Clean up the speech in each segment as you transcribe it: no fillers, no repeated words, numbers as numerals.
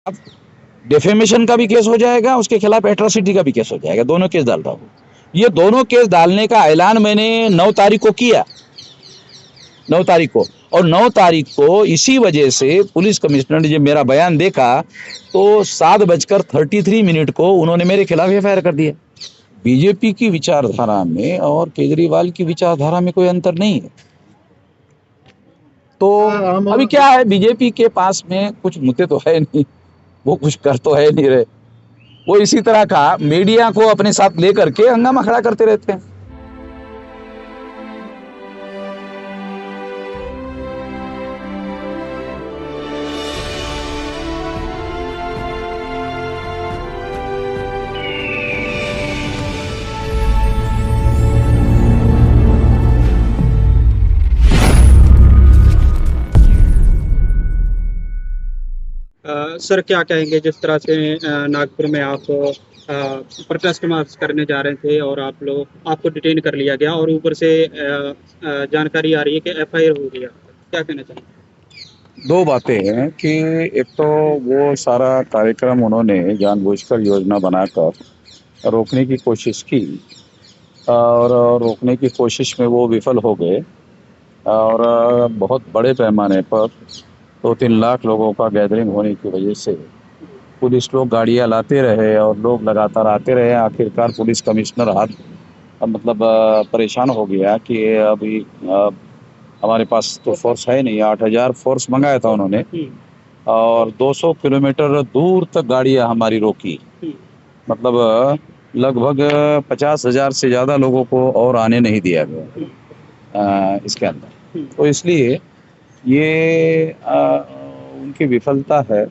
अब डिफेमेशन का भी केस हो जाएगा, उसके खिलाफ एट्रोसिटी का भी केस हो जाएगा, दोनों केस डाल रहा हूँ। ये दोनों केस डालने का ऐलान मैंने 9 तारीख को किया, 9 तारीख को। और 9 तारीख को इसी वजह से पुलिस कमिश्नर ने जब मेरा बयान देखा तो 7:33 को उन्होंने मेरे खिलाफ एफआईआर कर दिया। बीजेपी की विचारधारा में और केजरीवाल की विचारधारा में कोई अंतर नहीं है। तो अभी क्या है, बीजेपी के पास में कुछ मुद्दे तो है नहीं, वो कुछ कर तो है नहीं रहे। वो इसी तरह का मीडिया को अपने साथ लेकर के हंगामा खड़ा करते रहते हैं। सर क्या कहेंगे जिस तरह से नागपुर में आप प्रोटेस्ट मार्च करने जा रहे थे और आपको डिटेन कर लिया गया और ऊपर से जानकारी आ रही है कि एफआईआर हो गया, क्या कहना चाहेंगे? दो बातें हैं कि एक तो वो सारा कार्यक्रम उन्होंने जानबूझकर योजना बनाकर रोकने की कोशिश की और रोकने की कोशिश में वो विफल हो गए और बहुत बड़े पैमाने पर 2-3 लाख लोगों का गैदरिंग होने की वजह से पुलिस लोग गाड़ियां लाते रहे और लोग लगातार आते रहे। आखिरकार पुलिस कमिश्नर मतलब परेशान हो गया कि अभी हमारे पास तो फोर्स है नहीं। 8,000 फोर्स मंगाया था उन्होंने और 200 किलोमीटर दूर तक गाड़ियां हमारी रोकी। मतलब लगभग 50,000 से ज़्यादा लोगों को और आने नहीं दिया गया इसके अंदर। तो इसलिए ये उनकी विफलता है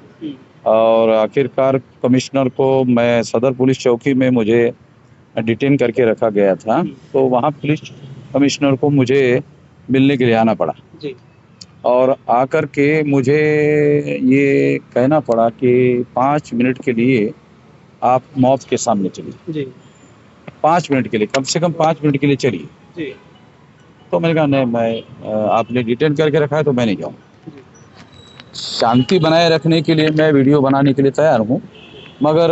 और आखिरकार कमिश्नर को मैं सदर पुलिस चौकी में मुझे डिटेन करके रखा गया था, तो वहाँ पुलिस कमिश्नर को मुझे मिलने के लिए आना पड़ा और आकर के मुझे ये कहना पड़ा कि 5 मिनट के लिए आप मौत के सामने चलिए। 5 मिनट के लिए, कम से कम 5 मिनट के लिए चलिए। तो मैंने कहा नहीं, मैं आपने डिटेन करके रखा है तो मैं नहीं जाऊँगा। शांति बनाए रखने के लिए मैं वीडियो बनाने के लिए तैयार हूँ, मगर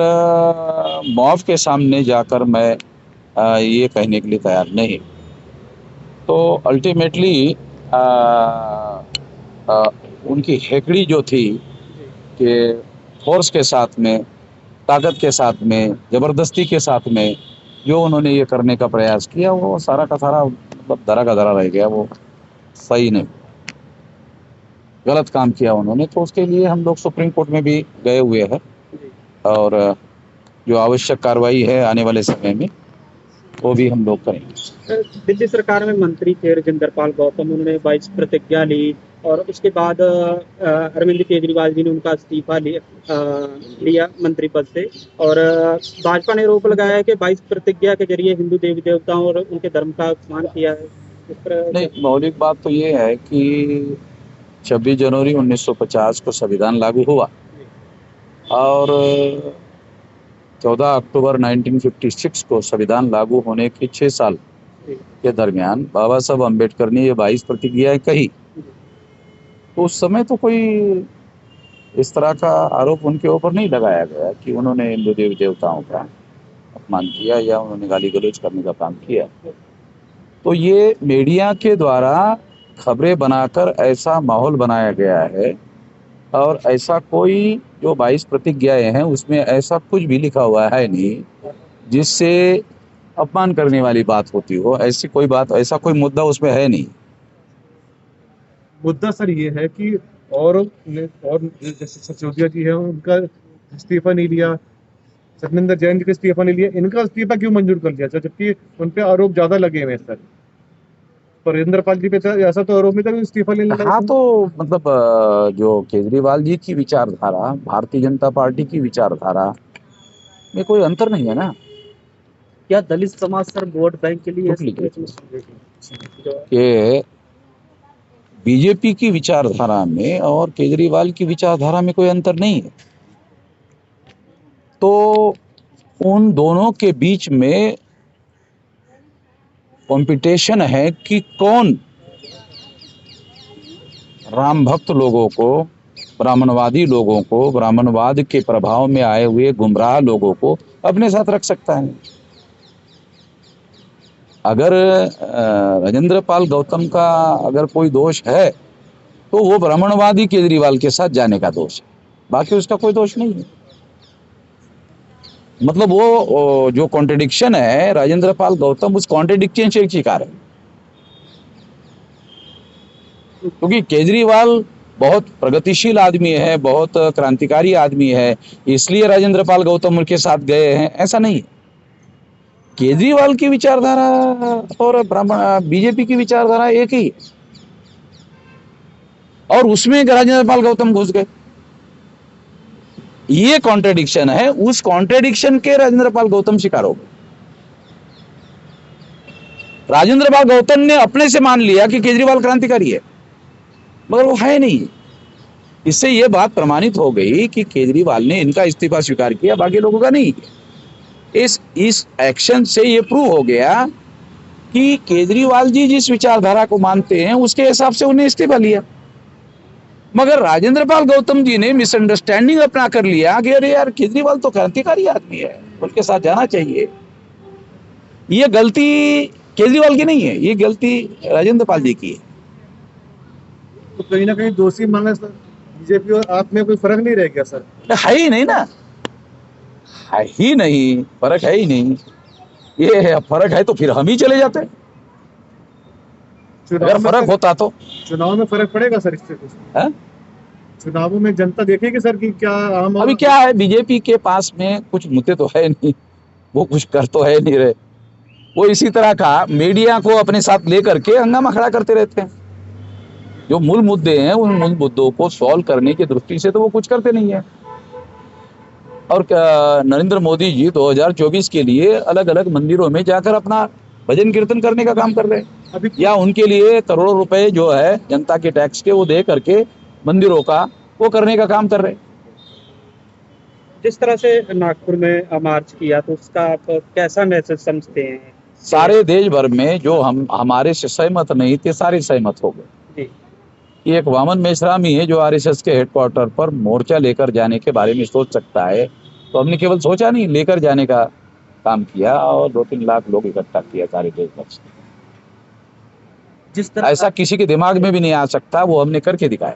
मौत के सामने जाकर मैं ये कहने के लिए तैयार नहीं। तो अल्टीमेटली उनकी हेकड़ी जो थी कि फोर्स के साथ में, ताकत के साथ में, ज़बरदस्ती के साथ में जो उन्होंने ये करने का प्रयास किया, वो सारा का सारा मतलब धरा का धरा रह गया। वो सही नहीं, गलत काम किया उन्होंने। तो उसके लिए हम लोग सुप्रीम कोर्ट में भी गए हुए हैं और जो आवश्यक कार्रवाई है आने वाले समय में वो भी हम लोग करेंगे। दिल्ली सरकार में मंत्री थे राजेंद्र पाल गौतम, उन्होंने 22 प्रतिज्ञा ली और उसके बाद अरविंद केजरीवाल जी ने उनका इस्तीफा लिया मंत्री पद से और भाजपा ने आरोप लगाया है कि 22 प्रतिज्ञा के जरिए हिंदू देवी देवताओं और उनके धर्म का अपमान किया है। नहीं, मौलिक बात तो ये है कि 26 जनवरी 1950 को संविधान लागू हुआ और 14 अक्टूबर 1956 को संविधान लागू होने के 6 साल के दरमियान बाबा साहब अम्बेडकर ने ये 22 प्रतिज्ञाएं कही। तो उस समय तो कोई इस तरह का आरोप उनके ऊपर नहीं लगाया गया कि उन्होंने हिंदू देवी देवताओं का अपमान किया या उन्होंने गाली गलौज करने का काम किया। तो ये मीडिया के द्वारा खबरें बनाकर ऐसा माहौल बनाया गया है और ऐसा कोई जो 22 प्रतिज्ञाएं हैं उसमें ऐसा कुछ भी लिखा हुआ है नहीं जिससे अपमान करने वाली बात होती हो। ऐसी कोई बात, ऐसा कोई मुद्दा उसमें है नहीं। मुद्दा सर ये है कि और जैसे सिसोदिया जी है उनका इस्तीफा नहीं लिया, सत्येंद्र जैन जी का इस्तीफा नहीं लिया, इनका इस्तीफा क्यों मंजूर कर लिया सर, जबकि उन पे आरोप ज्यादा लगे हुए हैं सर। पर राजेंद्र पाल जी पे ऐसा तो आरोप नहीं था इस्तीफा लेने लगा। हाँ, तो मतलब जो केजरीवाल जी की विचारधारा, भारतीय जनता पार्टी की विचारधारा में कोई अंतर नहीं है ना। क्या दलित समाज सर वोट बैंक के लिए कि बीजेपी की विचारधारा में और केजरीवाल की विचारधारा में कोई अंतर नहीं है। तो उन दोनों के बीच में कंपटीशन है कि कौन राम भक्त लोगों को ब्राह्मणवादी लोगों को, ब्राह्मणवाद के प्रभाव में आए हुए गुमराह लोगों को अपने साथ रख सकता है। अगर राजेंद्र पाल गौतम का अगर कोई दोष है तो वो ब्राह्मणवादी केजरीवाल के साथ जाने का दोष है, बाकी उसका कोई दोष नहीं है। मतलब वो जो कॉन्ट्रडिक्शन है, राजेंद्र पाल गौतम उस कॉन्ट्रडिक्शन से शिकार है। क्योंकि केजरीवाल बहुत प्रगतिशील आदमी है, बहुत क्रांतिकारी आदमी है, इसलिए राजेंद्र पाल गौतम उनके साथ गए हैं, ऐसा नहीं है। केजरीवाल की विचारधारा और बीजेपी की विचारधारा एक ही है, और उसमें राजेंद्र पाल गौतम घुस गए। ये कॉन्ट्रडिक्शन है, उस कॉन्ट्रडिक्शन के राजेंद्र पाल गौतम शिकार हो गए। राजेंद्र पाल गौतम ने अपने से मान लिया कि केजरीवाल क्रांतिकारी है, मगर वो है नहीं। इससे यह बात प्रमाणित हो गई कि केजरीवाल ने इनका इस्तीफा स्वीकार किया, बाकी लोगों का नहीं। इस एक्शन से यह प्रूव हो गया कि केजरीवाल जी जिस विचारधारा को मानते हैं उसके हिसाब से उन्हें इस्तीफा लिया, मगर राजेंद्र पाल गौतम जी ने मिसअंडरस्टैंडिंग अपना कर लिया कि अरे यार केजरीवाल तो क्रांतिकारी आदमी है, उनके साथ जाना चाहिए। ये गलती केजरीवाल की नहीं है, ये गलती राजेंद्र पाल जी की है। तो कहीं ना कहीं दोषी मानना बीजेपी और आप में कोई फर्क नहीं रह गया सर? है ही नहीं ना, है ही नहीं, फर्क है ही नहीं। ये फर्क है तो फिर हम ही चले जाते, अगर फर्क होता तो। चुनाव में फर्क पड़ेगा सर इससे कुछ? है? चुनावों में जनता देखेगी सर कि क्या आम अभी क्या है, बीजेपी के पास में कुछ मुद्दे तो है नहीं, वो कुछ कर तो है नहीं रहे। वो इसी तरह का मीडिया को अपने साथ लेकर के हंगामा खड़ा करते रहते हैं। जो मूल मुद्दे हैं उन मूल मुद्दों को सॉल्व करने की दृष्टि से तो वो कुछ करते नहीं है। और नरेंद्र मोदी जी 2024 के लिए अलग अलग मंदिरों में जाकर अपना भजन कीर्तन करने का काम कर रहे हैं, अभी या उनके लिए करोड़ों रुपए जो है जनता के टैक्स के वो दे करके मंदिरों का वो करने का काम कर रहे हैं। जिस तरह से नागपुर में मार्च किया तो उसका आप कैसा मैसेज समझते हैं? सारे देश भर में जो हम हमारे से सहमत नहीं थे सारे सहमत हो गए। जी। ये एक वामन मेश्रामी है जो आरएसएस के हेडक्वार्टर पर मोर्चा लेकर जाने के बारे में सोच सकता है, तो हमने केवल सोचा नहीं, लेकर जाने का काम किया और 2-3 लाख लोग इकट्ठा किया सारे देश भर से। जिस तरह ऐसा किसी के दिमाग में भी नहीं आ सकता, वो हमने करके दिखाया।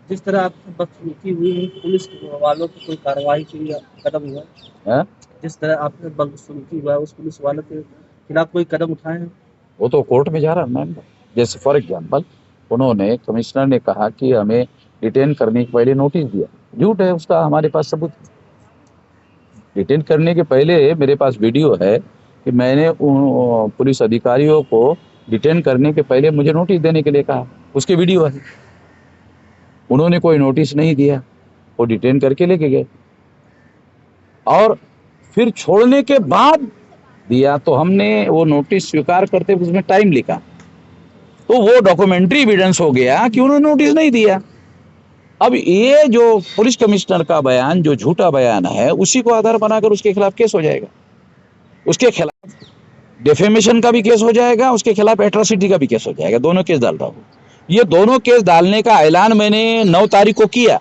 जिस तरह आपकी बदसलूकी हुई, पुलिस वालों की कोई कार्रवाई की कदम हुआ? है? जिस तरह आपने बदसलूकी हुआ उस पुलिस वालों के खिलाफ कोई कदम उठाए हैं? वो तो कोर्ट में जा रहा है मैम। जैसे फॉर एग्जाम्पल उन्होंने, कमिश्नर ने कहा कि हमें डिटेन करने के पहले नोटिस दिया, झूठ है, उसका हमारे पास सबूत। डिटेन करने के पहले मेरे पास वीडियो है कि मैंने उन पुलिस अधिकारियों को डिटेन करने के पहले मुझे नोटिस देने के लिए कहा, उसके वीडियो है। उन्होंने कोई नोटिस नहीं दिया, वो डिटेन करके लेके गए और फिर छोड़ने के बाद दिया, तो हमने वो नोटिस स्वीकार करते उसमें टाइम लिखा, तो वो डॉक्यूमेंट्री एविडेंस हो गया कि उन्होंने नोटिस नहीं दिया। अब ये जो पुलिस कमिश्नर का बयान जो झूठा बयान है, उसी को आधार बनाकर उसके खिलाफ केस हो जाएगा, उसके खिलाफ डिफेमेशन का भी केस हो जाएगा, उसके खिलाफ एट्रोसिटी का भी केस हो जाएगा। दोनों केस डाल रहा हूँ। ये दोनों केस डालने का ऐलान मैंने 9 तारीख को किया,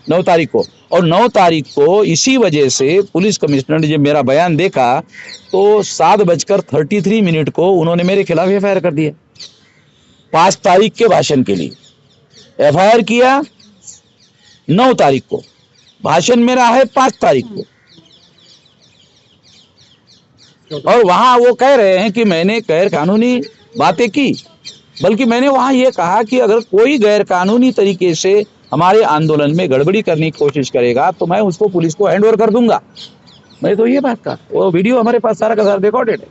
9 तारीख को, और 9 तारीख को इसी वजह से पुलिस कमिश्नर ने जब मेरा बयान देखा तो 7:33 को उन्होंने मेरे खिलाफ एफआईआर कर दिया। 5 तारीख के भाषण के लिए एफआईआर किया 9 तारीख को, भाषण मेरा है 5 तारीख को, और वहां वो कह रहे हैं कि मैंने गैर कानूनी बातें की, बल्कि मैंने वहां ये कहा कि अगर कोई गैर कानूनी तरीके से हमारे आंदोलन में गड़बड़ी करने की कोशिश करेगा तो मैं उसको पुलिस को हैंड ओवर कर दूंगा। मैं तो ये बात कहा, वो वीडियो हमारे पास सारा का सारा रिकॉर्डेड है।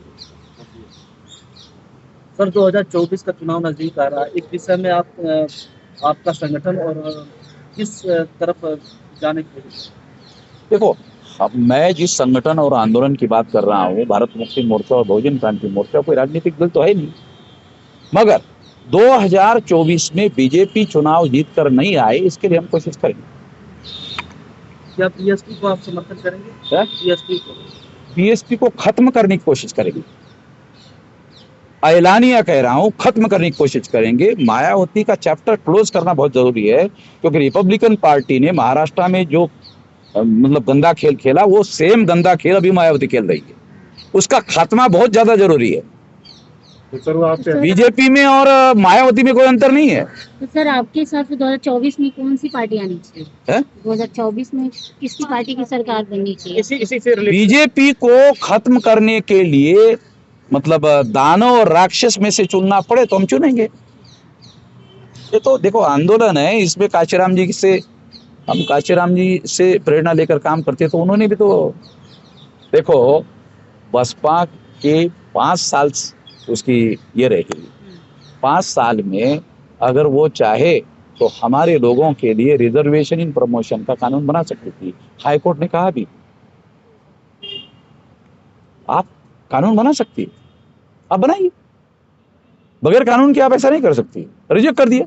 सर 2024 का चुनाव नजदीक आ रहा है, इस विषय में आपका संगठन और किस तरफ जाने की? देखो, मैं जिस संगठन और आंदोलन की बात कर रहा हूँ, भारत मुक्ति मोर्चा और बहुजन क्रांति मोर्चा, कोई राजनीतिक दल तो है नहीं, मगर 2024 में बीजेपी चुनाव जीत कर नहीं आए, इसके लिए हम कोशिश करेंगे। क्या बीएसपी को आप समर्थन करेंगे? बीएसपी को खत्म करने की कोशिश करेंगे। ऐलानिया कह रहा हूं, खत्म करने की कोशिश करेंगे। मायावती का चैप्टर क्लोज करना बहुत जरूरी है, क्योंकि रिपब्लिकन पार्टी ने महाराष्ट्र में जो मतलब गंदा खेल खेला, वो सेम गंदा खेल अभी मायावती खेल रही है। उसका खात्मा बहुत ज्यादा जरूरी है। तो सर वो आपसे बीजेपी में और मायावती में कोई अंतर नहीं है। तो सर आपके हिसाब से 2024 में कौन सी पार्टी आनी चाहिए? है? 2024 में किसकी पार्टी की सरकार बननी चाहिए? इसी से रिलेटेड बीजेपी को खत्म करने के लिए मतलब दानव और राक्षस में से चुनना पड़े तो हम चुनेंगे। ये तो देखो आंदोलन है, इसमें काशीराम जी से हम काशीराम जी से प्रेरणा लेकर काम करते, तो उन्होंने भी तो देखो बसपा के 5 साल उसकी ये रही, 5 साल में अगर वो चाहे तो हमारे लोगों के लिए रिजर्वेशन इन प्रमोशन का कानून बना सकती थी। हाई कोर्ट ने कहा भी आप कानून बना सकती है, आप बनाइए, बगैर कानून के आप ऐसा नहीं कर सकती। रिजेक्ट कर दिया,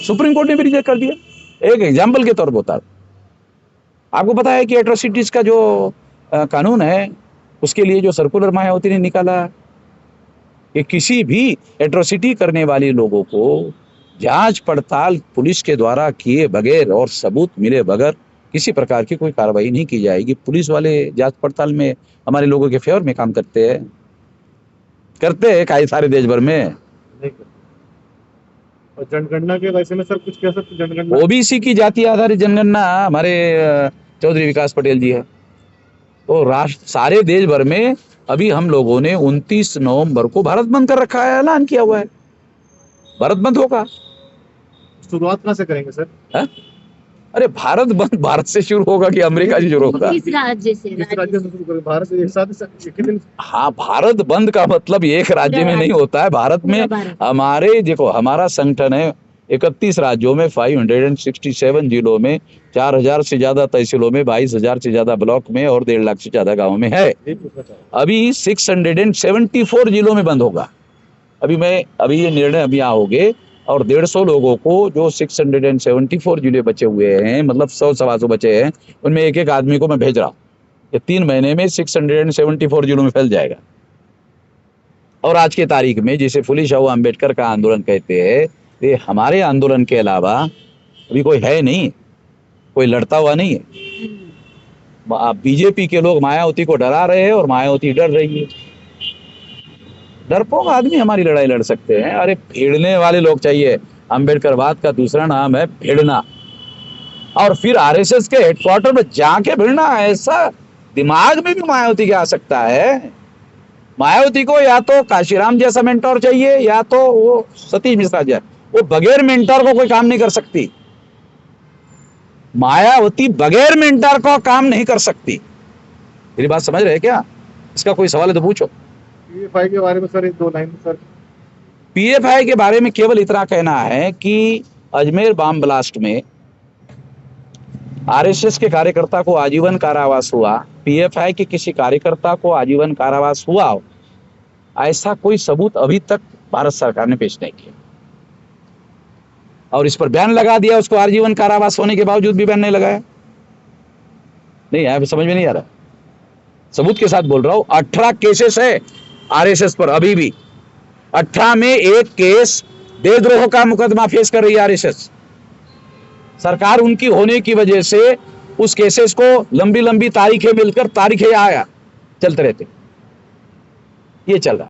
सुप्रीम कोर्ट ने भी रिजेक्ट कर दिया। एक एग्जाम्पल के तौर पर बता, आपको पता है कि एट्रोसिटीज का जो कानून है, उसके लिए जो सर्कुलर मायावती ने निकाला कि किसी भी एट्रोसिटी करने वाले लोगों को जांच पड़ताल पुलिस के द्वारा किए बगैर और सबूत मिले बगैर किसी प्रकार की कोई कार्रवाई नहीं की जाएगी। पुलिस वाले जांच पड़ताल में हमारे लोगों के फेवर में काम करते हैं कई सारे देश भर में। नहीं करते। और जनगणना के वैसे में सर कुछ कह सकते जनगणना ओबीसी की जाति आधारित जनगणना हमारे चौधरी विकास पटेल जी है। तो राष्ट्र सारे देश भर में अभी हम लोगों ने 29 नवंबर को भारत बंद कर रखा है, ऐलान किया हुआ है, भारत बंद होगा। शुरुआत कहाँ से करेंगे सर? है? अरे भारत बंद भारत से शुरू होगा कि अमेरिका से शुरू होगा? किस राज्य से? किस राज्य से शुरू करें? भारत एक साथ एक ही दिन? हाँ, भारत बंद का मतलब एक राज्य में नहीं होता है। भारत में हमारे देखो हमारा संगठन है 31 राज्यों में 567 जिलों में 4000 से ज्यादा तहसीलों में 22,000 से ज्यादा ब्लॉक में और 1.5 लाख से ज्यादा गाँव में है। अभी 674 जिलों में बंद होगा। अभी ये निर्णय अभी यहाँ हो गए और 150 लोगों को जो 674 जिले बचे हुए हैं, मतलब 100-125 बचे हैं, उनमें एक एक आदमी को मैं भेज रहा हूँ। ये 3 महीने में 674 जिलों में फैल जाएगा। और आज के तारीख में जिसे फुले शाह अम्बेडकर का आंदोलन कहते हैं, ये हमारे आंदोलन के अलावा अभी कोई है नहीं, कोई लड़ता हुआ नहीं है। बीजेपी के लोग मायावती को डरा रहे हैं और मायावती डर रही है। डरपोक आदमी हमारी लड़ाई लड़ सकते हैं, अरे भिड़ने वाले लोग चाहिए। अम्बेडकरवाद का दूसरा नाम है भिड़ना, और फिर आरएसएस के हेडक्वार्टर में जाके भिड़ना। ऐसा दिमाग में भी मायावती के आ सकता है। मायावती को या तो काशीराम जैसा मेंटोर चाहिए या तो वो सतीश मिश्रा जैसा। वो बगैर मेंटोर को कोई काम नहीं कर सकती। मायावती बगैर मेंटोर को काम नहीं कर सकती। मेरी बात समझ रहे क्या? इसका कोई सवाल है तो पूछो। पीएफआई के बारे में सर 2 लाइन सर। पीएफआई के बारे में केवल इतना कहना है कि अजमेर बम ब्लास्ट में आरएसएस के कार्यकर्ता को आजीवन कारावास हुआ, पीएफआई के किसी कार्यकर्ता को आजीवन कारावास हुआ हो, ऐसा कोई सबूत अभी तक भारत सरकार ने पेश नहीं किया। और इस पर बैन लगा दिया, उसको आजीवन कारावास होने के बावजूद भी बैन नहीं लगाया। नहीं है, समझ में नहीं आ रहा। सबूत के साथ बोल रहा हूं। 18 केसेस है आरएसएस पर अभी भी। 18 में एक केस देशद्रोह का मुकदमा फेस कर रही है आरएसएस। सरकार उनकी होने की वजह से उस केसेस को लंबी लंबी तारीखें मिलकर तारीखें आया चलते रहते, ये चल रहा।